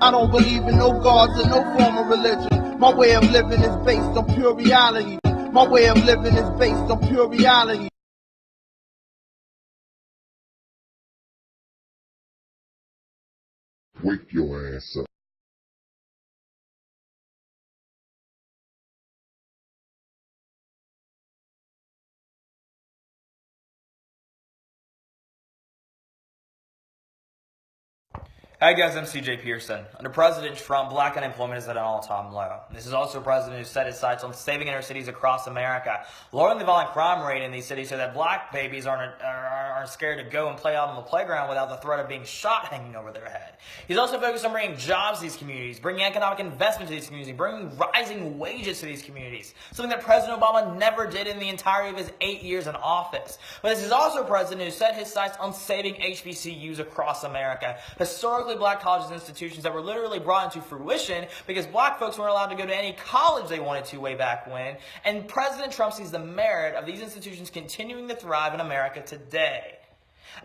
I don't believe in no gods or no form of religion. My way of living is based on pure reality. My way of living is based on pure reality. Wake your ass up. Hi guys, I'm CJ Pearson. Under President Trump, black unemployment is at an all-time low. This is also a president who set his sights on saving inner cities across America, lowering the violent crime rate in these cities so that black babies aren't scared to go and play out on the playground without the threat of being shot hanging over their head. He's also focused on bringing jobs to these communities, bringing economic investment to these communities, bringing rising wages to these communities, something that President Obama never did in the entirety of his 8 years in office. But this is also a president who set his sights on saving HBCUs across America, historically black colleges and institutions that were literally brought into fruition because black folks weren't allowed to go to any college they wanted to way back when. And President Trump sees the merit of these institutions continuing to thrive in America today.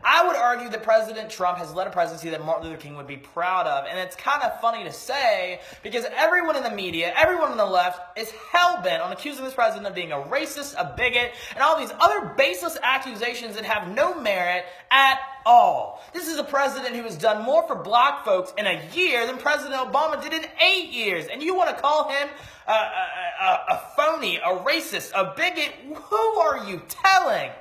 I would argue that President Trump has led a presidency that Martin Luther King would be proud of. And it's kind of funny to say because everyone in the media, everyone on the left is hell-bent on accusing this president of being a racist, a bigot, and all these other baseless accusations that have no merit at all. This is a president who has done more for black folks in a year than President Obama did in 8 years. And you want to call him a phony, a racist, a bigot? Who are you telling?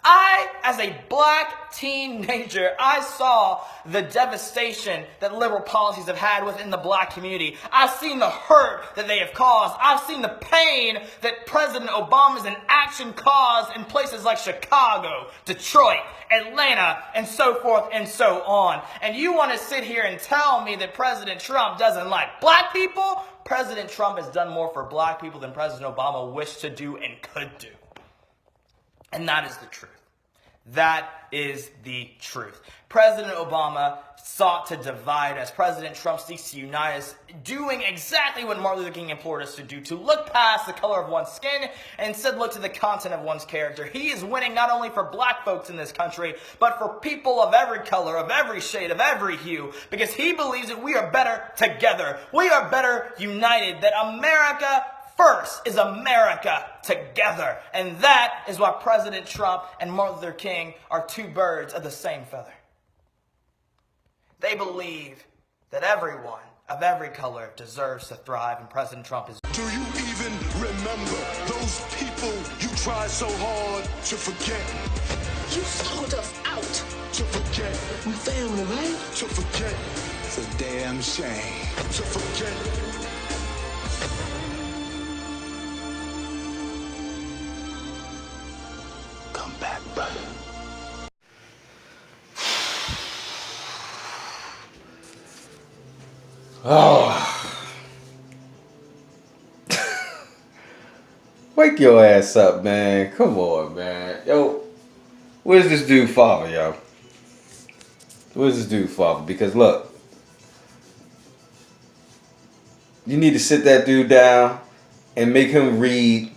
As a black teenager, I saw the devastation that liberal policies have had within the black community. I've seen the hurt that they have caused. I've seen the pain that President Obama's inaction caused in places like Chicago, Detroit, Atlanta, and so forth and so on. And you want to sit here and tell me that President Trump doesn't like black people? President Trump has done more for black people than President Obama wished to do and could do. And that is the truth. That is the truth. President Obama sought to divide us. President Trump seeks to unite us, doing exactly what Martin Luther King implored us to do, to look past the color of one's skin and instead look to the content of one's character. He is winning not only for black folks in this country, but for people of every color, of every shade, of every hue, because he believes that we are better together. We are better united, that America first is America together. And that is why President Trump and Martin Luther King are two birds of the same feather. They believe that everyone of every color deserves to thrive, and President Trump is. Do you even remember those people you tried so hard to forget? You sold us out. To forget. We family, right? To forget. It's a damn shame. To forget. Come back, brother. Oh. Wake your ass up, man. Come on, man. Yo, where's this dude father, yo? Where's this dude father? Because look, you need to sit that dude down and make him read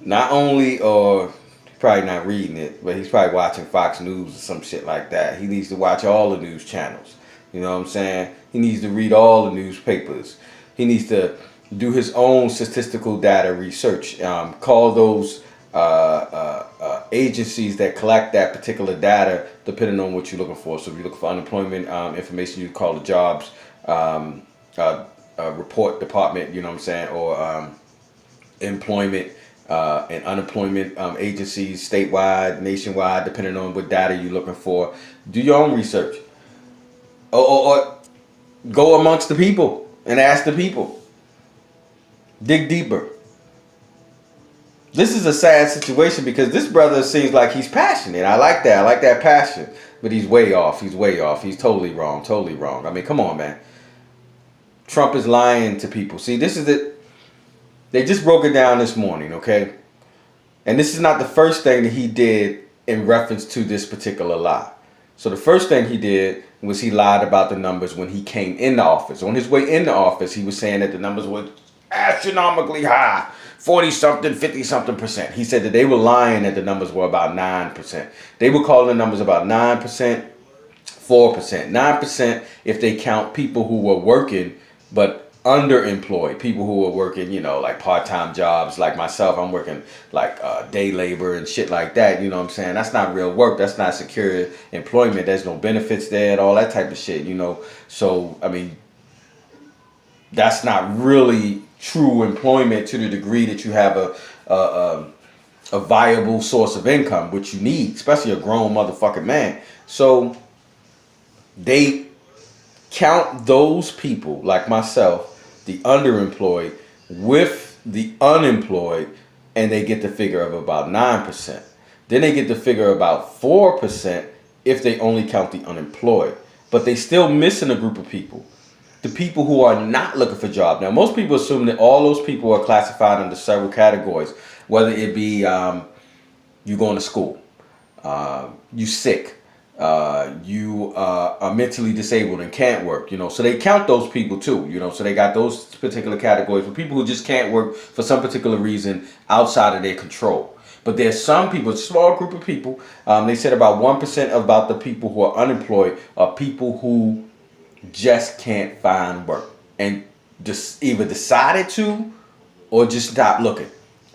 not only, or probably not reading it, but he's probably watching Fox News or some shit like that. He needs to watch all the news channels. You know what I'm saying? He needs to read all the newspapers. He needs to do his own statistical data research. Call those agencies that collect that particular data depending on what you're looking for. So if you're looking for unemployment information, you call the jobs report department, you know what I'm saying, or employment and unemployment agencies statewide, nationwide, depending on what data you're looking for. Do your own research. Or go amongst the people and ask the people. Dig deeper. This is a sad situation because this brother seems like he's passionate. I like that. I like that passion. But he's way off. He's way off. He's totally wrong. Totally wrong. I mean, come on, man. Trump is lying to people. See, this is it. They just broke it down this morning, okay? And this is not the first thing that he did in reference to this particular lie. So the first thing he did was he lied about the numbers when he came into office. On his way into office, he was saying that the numbers were astronomically high, 40-something, 50-something%. He said that they were lying that the numbers were about 9%. They were calling the numbers about 9%, 4%. 9% if they count people who were working but underemployed, people who are working, you know, like part-time jobs like myself. I'm working like day labor and shit like that, you know what I'm saying? That's not real work. That's not secure employment. There's no benefits there and all that type of shit, you know? So, I mean, that's not really true employment to the degree that you have a viable source of income, which you need, especially a grown motherfucking man. So they count those people like myself, the underemployed, with the unemployed, and they get the figure of about 9%. Then they get the figure about 4% if they only count the unemployed. But they still missing a group of people. The people who are not looking for a job. Now, most people assume that all those people are classified under several categories, whether it be you going to school, you sick, you are mentally disabled and can't work, you know. So they count those people too, you know. So they got those particular categories for people who just can't work for some particular reason outside of their control. But there's some people, a small group of people, they said about 1% about the people who are unemployed are people who just can't find work and just either decided to or just stop looking.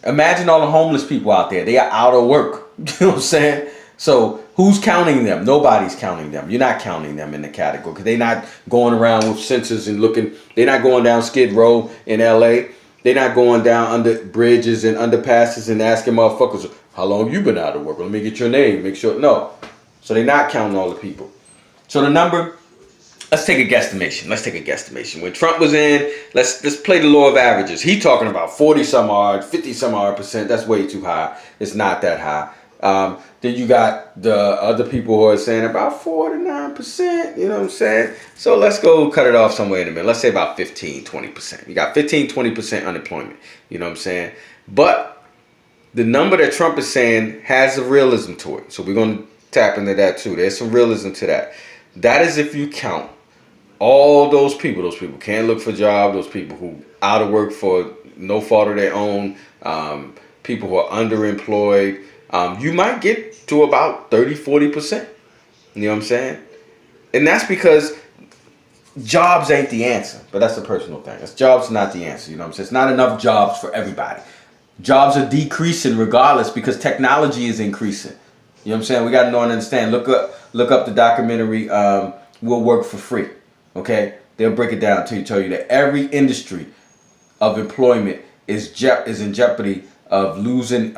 Imagine all the homeless people out there. They are out of work. You know what I'm saying? So who's counting them? Nobody's counting them. You're not counting them in the category because they're not going around with sensors and looking. They're not going down Skid Row in LA. They're not going down under bridges and underpasses and asking motherfuckers, how long you been out of work? Let me get your name. Make sure. No. So they're not counting all the people. So the number, let's take a guesstimation. Let's take a guesstimation. When Trump was in, let's play the law of averages. He talking about 40 some odd, 50 some odd percent. That's way too high. It's not that high. Then you got the other people who are saying about 4 to 9%, you know what I'm saying? So let's go cut it off somewhere in the middle. Let's say about 15, 20%. You got 15, 20% unemployment, you know what I'm saying? But the number that Trump is saying has a realism to it. So we're going to tap into that too. There's some realism to that. That is if you count all those people can't look for jobs, those people who out of work for no fault of their own, people who are underemployed. You might get to about 30, 40%. You know what I'm saying? And that's because jobs ain't the answer. But that's a personal thing. Jobs are not the answer. You know what I'm saying? It's not enough jobs for everybody. Jobs are decreasing regardless because technology is increasing. You know what I'm saying? We got to know and understand. Look up the documentary, We'll Work for Free. Okay? They'll break it down to tell you that every industry of employment is in jeopardy of losing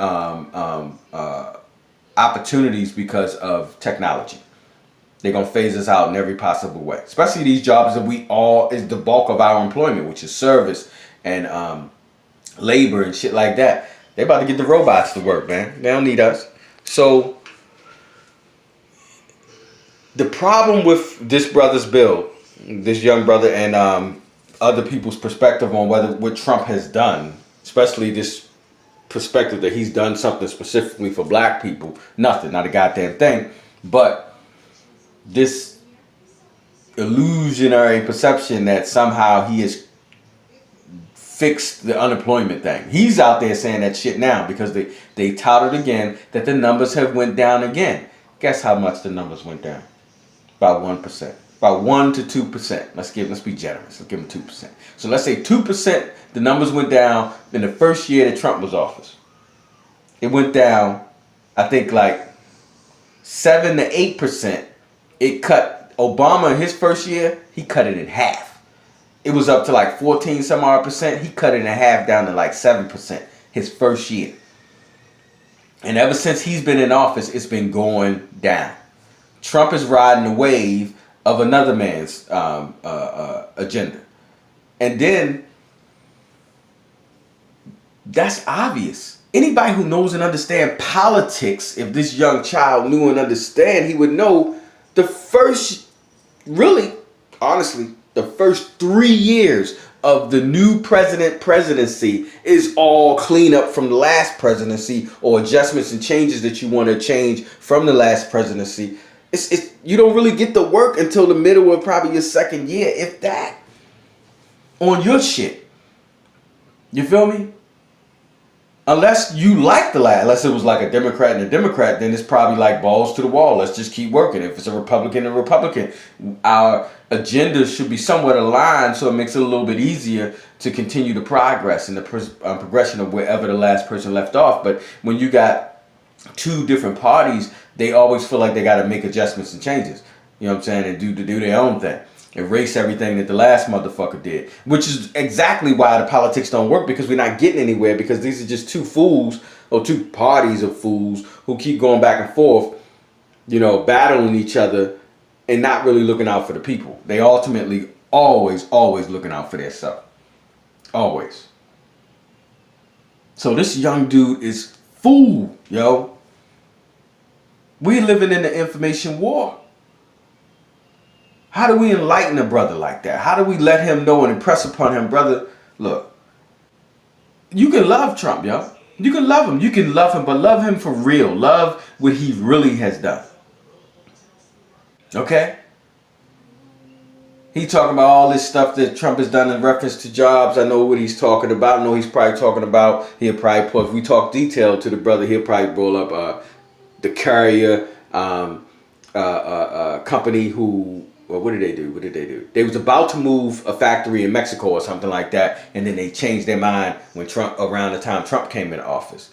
opportunities because of technology. They're going to phase us out in every possible way. Especially these jobs that is the bulk of our employment, which is service and labor and shit like that. They're about to get the robots to work, man. They don't need us. So the problem with this brother's bill, this young brother and other people's perspective on what Trump has done, especially this perspective that he's done something specifically for black people, nothing, not a goddamn thing, but this illusionary perception that somehow he has fixed the unemployment thing. He's out there saying that shit now because they touted again that the numbers have went down again. Guess how much the numbers went down? About 1%. About 1 to 2%. Let's be generous. Let's give them 2%. So let's say 2%, the numbers went down in the first year that Trump was office. It went down, I think like 7 to 8%. It cut Obama in his first year, he cut it in half. It was up to like 14 some odd percent. He cut it in half down to like 7% his first year. And ever since he's been in office, it's been going down. Trump is riding the wave of another man's agenda. And then, that's obvious. Anybody who knows and understands politics, if this young child knew and understand, he would know the first, really, honestly, the first 3 years of the new presidency is all cleanup from the last presidency or adjustments and changes that you want to change from the last presidency. You don't really get the work until the middle of probably your second year, if that, on your shit. You feel me? Unless you like the last, unless it was like a Democrat and a Democrat, then it's probably like balls to the wall. Let's just keep working. If it's a Republican and a Republican, our agenda should be somewhat aligned, so it makes it a little bit easier to continue the progress and the progression of wherever the last person left off. But when you got two different parties, they always feel like they got to make adjustments and changes. You know what I'm saying? And do their own thing. Erase everything that the last motherfucker did, which is exactly why the politics don't work, because we're not getting anywhere, because these are just two fools, or two parties of fools who keep going back and forth, you know, battling each other and not really looking out for the people. They ultimately always looking out for their self. Always. So this young dude is fool, yo. We're living in the information war. How do we enlighten a brother like that? How do we let him know and impress upon him, brother, look, you can love Trump, yo. You can love him. You can love him, but love him for real. Love what he really has done. Okay? He talking about all this stuff that Trump has done in reference to jobs. I know what he's talking about. I know he's probably talking about, he'll probably put, if we talk detail to the brother, he'll probably roll up the Carrier company who, well, what did they do? What did they do? They was about to move a factory in Mexico or something like that, and then they changed their mind when Trump, around the time Trump came into office.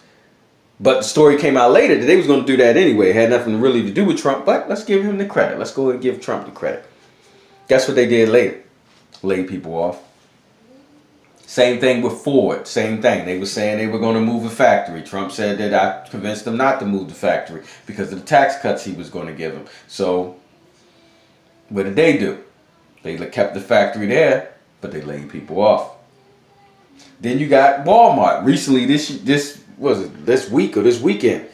But the story came out later that they was going to do that anyway. It had nothing really to do with Trump, but let's give him the credit. Let's go ahead and give Trump the credit. Guess what they did later? Laid people off. Same thing with Ford. Same thing. They were saying they were going to move a factory. Trump said that I convinced them not to move the factory because of the tax cuts he was going to give them. So what did they do? They kept the factory there, but they laid people off. Then you got Walmart recently, this was it this week or this weekend,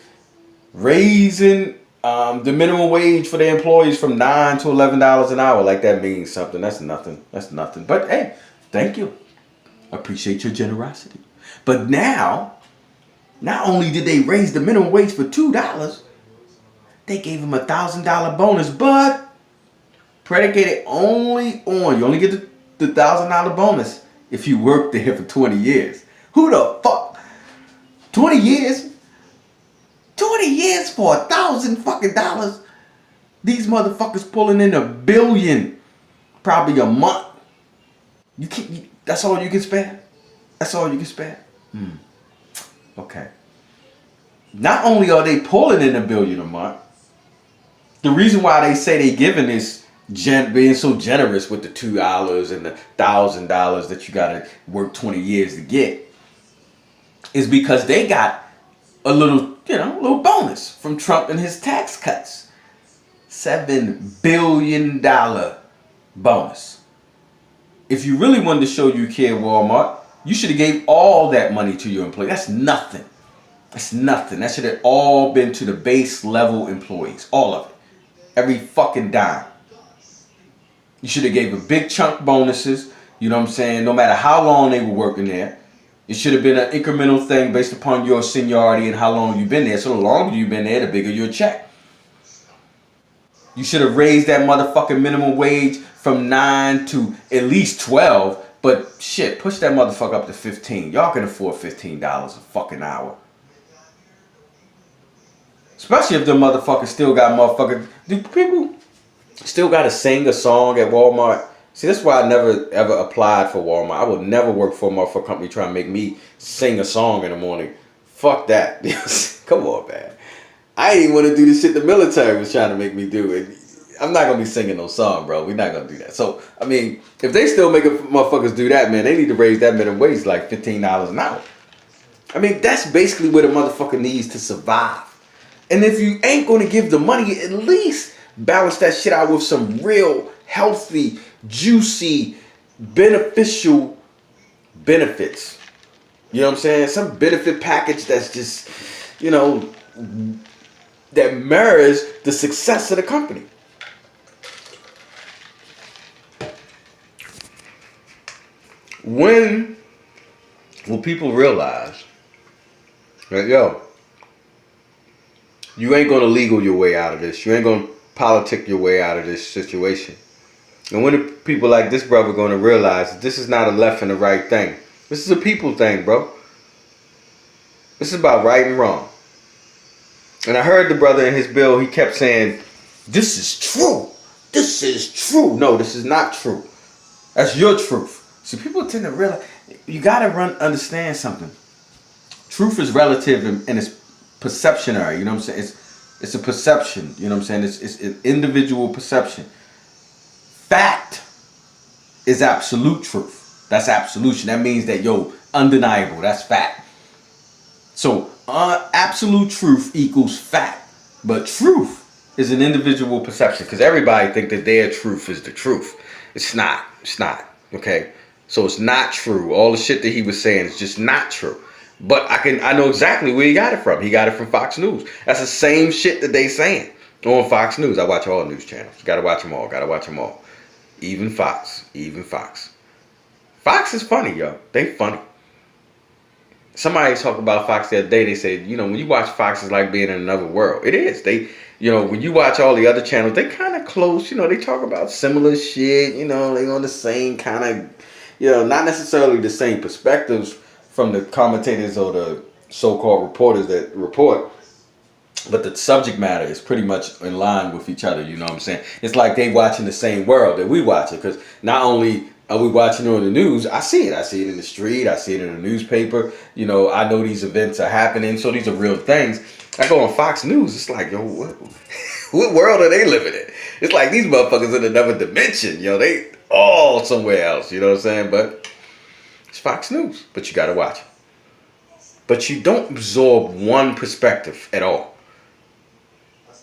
raising the minimum wage for their employees from $9 to $11 an hour. Like that means something. That's nothing. That's nothing. But hey, thank you. Appreciate your generosity. But now, not only did they raise the minimum wage for $2, they gave them $1,000 bonus, but predicated only on, you only get the $1,000 bonus if you work there for 20 years. Who the fuck? 20 years? 20 years for $1,000 fucking dollars? These motherfuckers pulling in $1 billion probably a month. You can't, that's all you can spare? That's all you can spare? Okay. Not only are they pulling in $1 billion a month, the reason why they say they giving this being so generous with the $2 and the $1,000 that you gotta work 20 years to get is because they got a little, you know, little bonus from Trump and his tax cuts. $7 billion bonus. If you really wanted to show you care, Walmart, you should have gave all that money to your employees. That's nothing. That's nothing. That should have all been to the base level employees. All of it. Every fucking dime. You should have gave a big chunk bonuses, you know what I'm saying, no matter how long they were working there. It should have been an incremental thing based upon your seniority and how long you've been there. So the longer you've been there, the bigger your check. You should have raised that motherfucking minimum wage from 9 to at least 12. But shit, push that motherfucker up to 15. Y'all can afford $15 a fucking hour. Especially if the motherfuckers still got motherfuckers. Do people still got to sing a song at Walmart? See, that's why I never ever applied for Walmart. I would never work for a motherfucking company trying to make me sing a song in the morning. Fuck that. Come on, man. I ain't even want to do the shit the military was trying to make me do. It. I'm not going to be singing no song, bro. We're not going to do that. So, I mean, if they still making motherfuckers do that, man, they need to raise that minimum wage like $15 an hour. I mean, that's basically what a motherfucker needs to survive. And if you ain't going to give the money, at least balance that shit out with some real healthy, juicy, beneficial benefits. You know what I'm saying? Some benefit package that's just, you know, that mirrors the success of the company. When will people realize that, yo, you ain't going to legal your way out of this. You ain't going to politic your way out of this situation. And when are people like this brother going to realize that this is not a left and a right thing? This is a people thing, bro. This is about right and wrong. And I heard the brother in his bill, he kept saying, this is true. This is true. No, this is not true. That's your truth. See, people tend to realize, you got to understand something. Truth is relative and it's perceptionary. You know what I'm saying? It's a perception. You know what I'm saying? It's an individual perception. Fact is absolute truth. That's absolution. That means that, undeniable. That's fact. So absolute truth equals fact. But truth is an individual perception, because everybody think that their truth is the truth. It's not. It's not. Okay? So it's not true. All the shit that he was saying is just not true. But I know exactly where he got it from. He got it from Fox News. That's the same shit that they saying on Fox News. I watch all news channels. Gotta watch them all. Gotta watch them all. Even Fox. Even Fox. Fox is funny, yo. They funny. Somebody talked about Fox the other day. They said, when you watch Fox, it's like being in another world. It is. They, when you watch all the other channels, they kind of close. They talk about similar shit. They on the same kind of, not necessarily the same perspectives from the commentators or the so-called reporters that report. But the subject matter is pretty much in line with each other. You know what I'm saying? It's like they watching the same world that we watch it. Because not only are we watching it on the news, I see it. I see it in the street. I see it in the newspaper. I know these events are happening. So these are real things. I go on Fox News. It's like, what world are they living in? It's like these motherfuckers in another dimension. They all somewhere else. You know what I'm saying? But it's Fox News. But you got to watch it. But you don't absorb one perspective at all.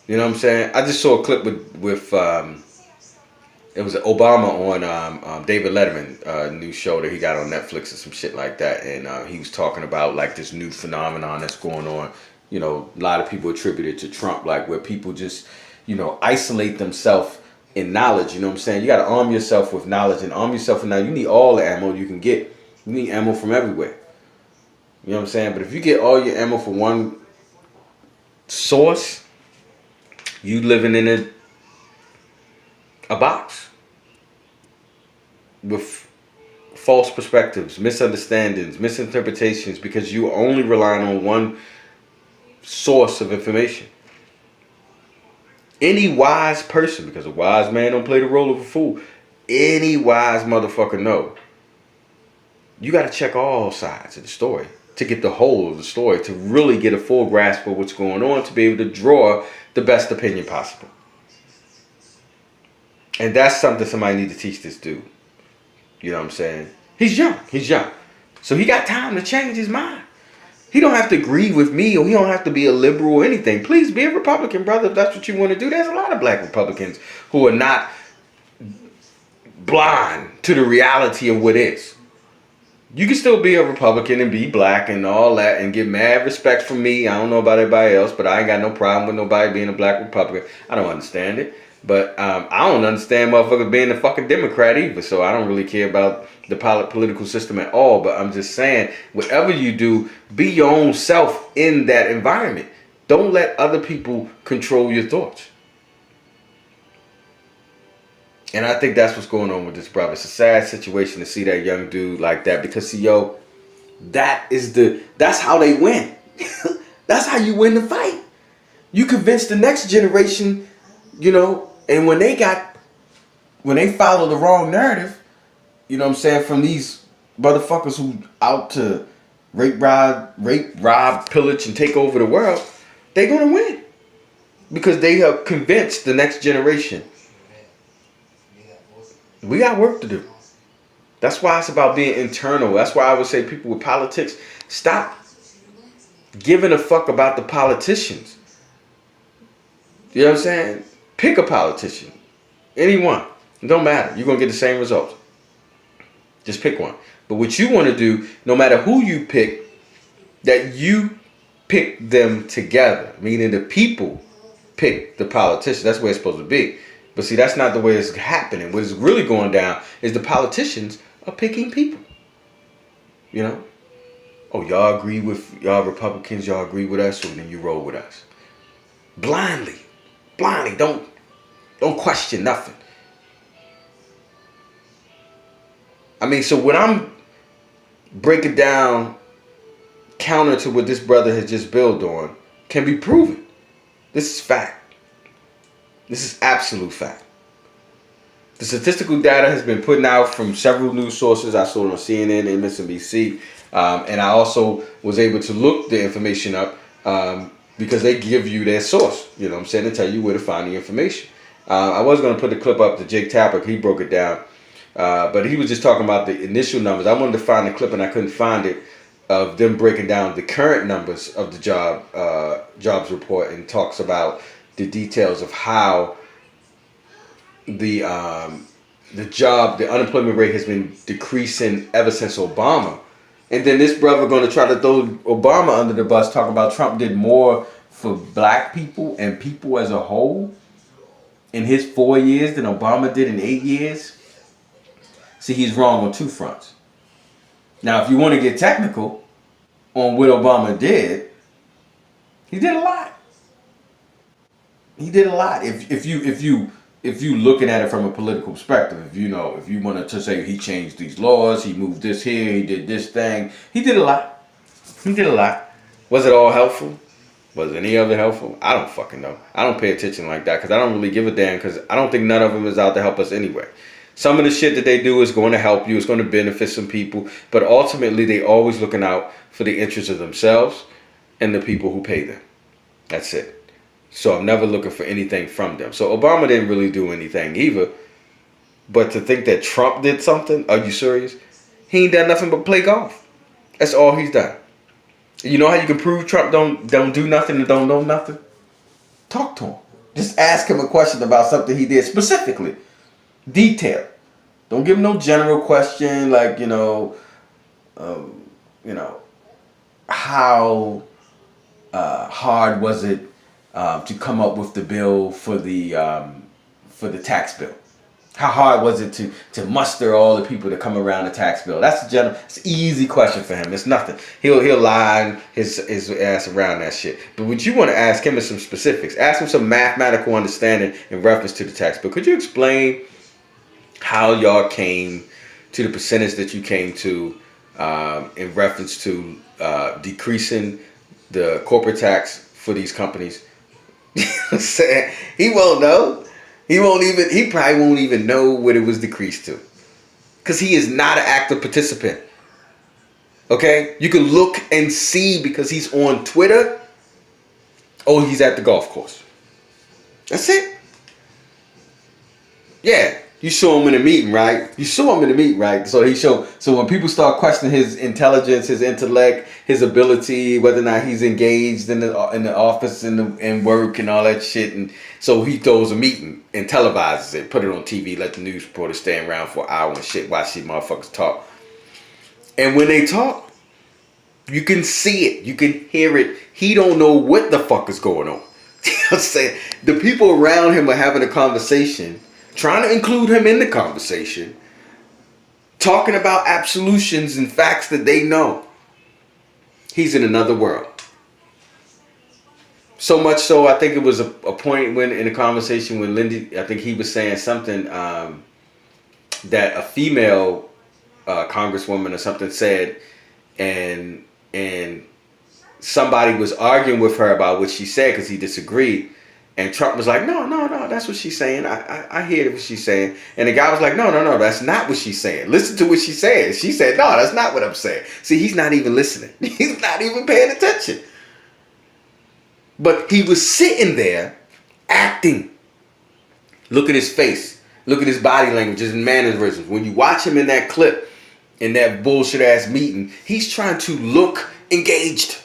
You know what I'm saying? I just saw a clip with it was Obama on David Letterman new show that he got on Netflix or some shit like that, and he was talking about like this new phenomenon that's going on. A lot of people attribute it to Trump, like where people just isolate themselves in knowledge. You know what I'm saying? You got to arm yourself with knowledge and arm yourself with knowledge. You need all the ammo you can get. You need ammo from everywhere. You know what I'm saying? But if you get all your ammo from one source, you living in a box with false perspectives, misunderstandings, misinterpretations, because you only relying on one source of information. Any wise person, because a wise man don't play the role of a fool, any wise motherfucker know you got to check all sides of the story to get the whole of the story, to really get a full grasp of what's going on, to be able to draw the best opinion possible. And that's something somebody need to teach this dude. You know what I'm saying? He's young. He's young. So he got time to change his mind. He don't have to agree with me, or he don't have to be a liberal or anything. Please be a Republican, brother, if that's what you want to do. There's a lot of black Republicans who are not blind to the reality of what is. You can still be a Republican and be black and all that and get mad respect from me. I don't know about everybody else, but I ain't got no problem with nobody being a black Republican. I don't understand it. But I don't understand motherfuckers being a fucking Democrat either. So I don't really care about the political system at all. But I'm just saying, whatever you do, be your own self in that environment. Don't let other people control your thoughts. And I think that's what's going on with this brother. It's a sad situation to see that young dude like that. Because, see, that's how they win. That's how you win the fight. You convince the next generation, and when they follow the wrong narrative, you know what I'm saying, from these motherfuckers who out to rape, rob, pillage, and take over the world, they're going to win. Because they have convinced the next generation. We got work to do. That's why it's about being internal. That's why I would say people with politics, stop giving a fuck about the politicians. You know what I'm saying? Pick a politician. Anyone. It don't matter. You're going to get the same results. Just pick one. But what you want to do, no matter who you pick, that you pick them together. Meaning the people pick the politician. That's where it's supposed to be. But see, that's not the way it's happening. What is really going down is the politicians are picking people. Oh, y'all agree with, y'all Republicans, y'all agree with us, so then you roll with us. Blindly. Don't question nothing. I mean, so when I'm breaking down counter to what this brother has just built on can be proven. This is fact. This is absolute fact. The statistical data has been put out from several news sources. I saw it on CNN, MSNBC, and I also was able to look the information up because they give you their source. You know what I'm saying? They tell you where to find the information. I was going to put the clip up to Jake Tapper. He broke it down. But he was just talking about the initial numbers. I wanted to find the clip and I couldn't find it of them breaking down the current numbers of the jobs report, and talks about the details of how the unemployment rate has been decreasing ever since Obama. And then this brother going to try to throw Obama under the bus, talk about Trump did more for black people and people as a whole in his 4 years than Obama did in 8 years. See, he's wrong on two fronts. Now, if you want to get technical on what Obama did, he did a lot. He did a lot. If you looking at it from a political perspective, if you wanted to say he changed these laws, he moved this here, he did this thing, he did a lot. He did a lot. Was it all helpful? Was any of it helpful? I don't fucking know. I don't pay attention like that because I don't really give a damn, because I don't think none of them is out to help us anyway. Some of the shit that they do is going to help you. It's going to benefit some people. But ultimately, they always looking out for the interests of themselves and the people who pay them. That's it. So I'm never looking for anything from them. So Obama didn't really do anything either. But to think that Trump did something, are you serious? He ain't done nothing but play golf. That's all he's done. You know how you can prove Trump don't do nothing and don't know nothing? Talk to him. Just ask him a question about something he did specifically. Detail. Don't give him no general question like, how hard was it to come up with the bill for the tax bill? How hard was it to muster all the people to come around the tax bill? That's it's an easy question for him. It's nothing. He'll lie his ass around that shit. But what you want to ask him is some specifics. Ask him some mathematical understanding in reference to the tax bill. Could you explain how y'all came to the percentage that you came to in reference to decreasing the corporate tax for these companies? He won't know. He probably won't even know what it was decreased to, because he is not an active participant. Okay, you can look and see because he's on Twitter. Oh, he's at the golf course. That's it. Yeah. You saw him in a meeting, right? So when people start questioning his intelligence, his intellect, his ability, whether or not he's engaged in the office and work and all that shit, and so he throws a meeting and televises it, put it on TV, let the news reporters stay around for an hour and shit, watch these motherfuckers talk. And when they talk, you can see it, you can hear it. He don't know what the fuck is going on. You know what I'm saying? The people around him are having a conversation, trying to include him in the conversation, talking about absolutions and facts that they know. He's in another world. So much so, I think it was a point when in a conversation with Lindy, I think he was saying something that a female congresswoman or something said, and somebody was arguing with her about what she said because he disagreed. And Trump was like, no, that's what she's saying. I hear what she's saying. And the guy was like, no, that's not what she's saying. Listen to what she's saying. She said, no, that's not what I'm saying. See, he's not even listening. He's not even paying attention. But he was sitting there acting. Look at his face. Look at his body language, his mannerisms. When you watch him in that clip, in that bullshit ass meeting, he's trying to look engaged.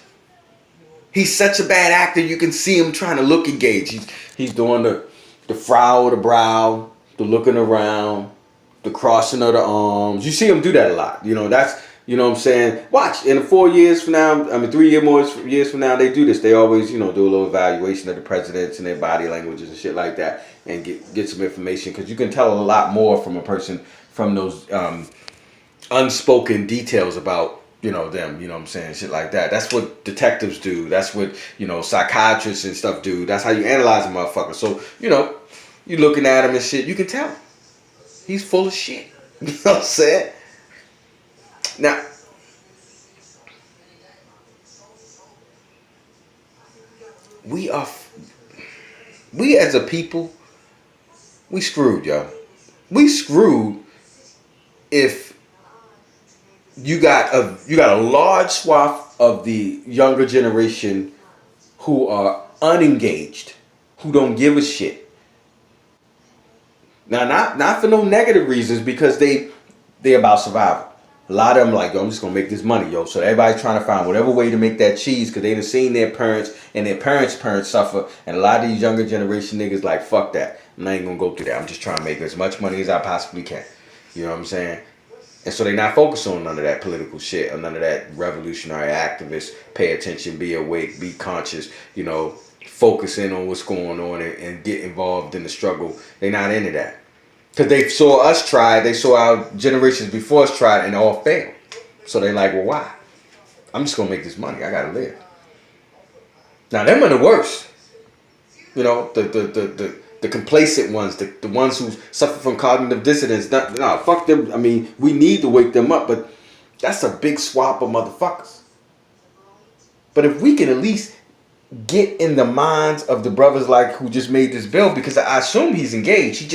He's such a bad actor, you can see him trying to look engaged. He's doing the frown of the brow, the looking around, the crossing of the arms. You see him do that a lot. That's, what I'm saying? Watch, in 4 years from now, 3 years from now, they do this. They always, do a little evaluation of the presidents and their body languages and shit like that, and get some information. Because you can tell a lot more from a person from those unspoken details about them, what I'm saying, shit like that. That's what detectives do. That's what, psychiatrists and stuff do. That's how you analyze a motherfucker. So, you looking at him and shit, you can tell. He's full of shit. You know what I'm saying? Now, we as a people, we screwed, yo. We screwed if you got a large swath of the younger generation who are unengaged, who don't give a shit. Now, not for no negative reasons, because they about survival. A lot of them like, yo, I'm just gonna make this money, yo. So everybody's trying to find whatever way to make that cheese, because they done seen their parents and their parents' parents suffer. And a lot of these younger generation niggas like, fuck that. I'm not even gonna go through that. I'm just trying to make as much money as I possibly can. You know what I'm saying? And so they not focused on none of that political shit or none of that revolutionary activists. Pay attention, be awake, be conscious, you know, focus in on what's going on and get involved in the struggle. They not into that. Because they saw us try, they saw our generations before us try, and all failed. So they like, well, why? I'm just going to make this money. I got to live. Now, them are the worst. You know, the complacent ones, the ones who suffer from cognitive dissonance. No, fuck them. I mean, we need to wake them up, but that's a big swap of motherfuckers. But if we can at least get in the minds of the brothers like who just made this bill, because I assume he's engaged.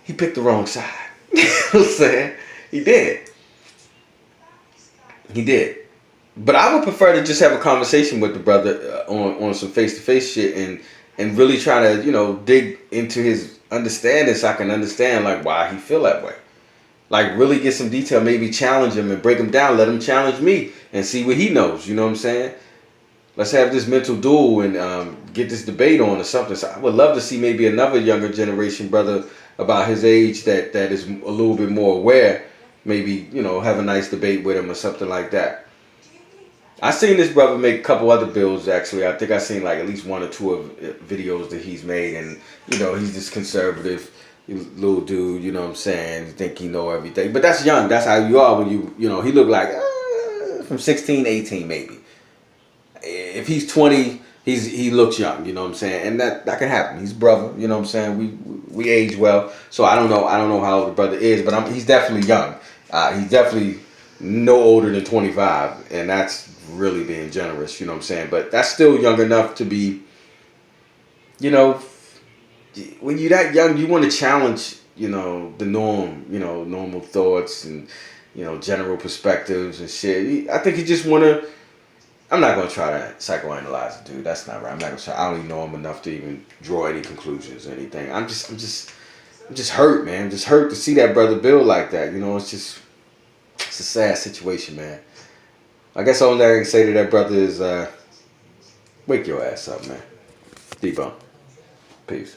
He picked the wrong side. You know what I'm saying? He did. He did. But I would prefer to just have a conversation with the brother on some face-to-face shit and really try to, you know, dig into his understanding so I can understand, like, why he feel that way. Like, really get some detail, maybe challenge him and break him down, let him challenge me and see what he knows, you know what I'm saying? Let's have this mental duel and get this debate on or something. So I would love to see maybe another younger generation brother about his age that is a little bit more aware. Maybe, you know, have a nice debate with him or something like that. I seen this brother make a couple other bills, actually. I think I seen like at least one or two of videos that he's made. And, you know, he's this conservative little dude, you know what I'm saying? You think he know everything. But that's young. That's how you are when you know, he look like from 16, 18 maybe. If he's 20, he looks young, you know what I'm saying? And that can happen. He's brother, you know what I'm saying? We age well. So I don't know how the brother is, but he's definitely young. He's definitely no older than 25, and that's really being generous, you know what I'm saying? But that's still young enough to be, you know, when you're that young, you want to challenge, you know, the norm, you know, normal thoughts and, you know, general perspectives and shit. I think you just want to, I'm not going to try to psychoanalyze it, dude. That's not right. I'm not going to try. I don't even know him enough to even draw any conclusions or anything. I'm just hurt, man. I'm just hurt to see that brother build like that. You know, it's a sad situation, man. I guess all I can say to that brother is, wake your ass up, man. Debunk. Peace.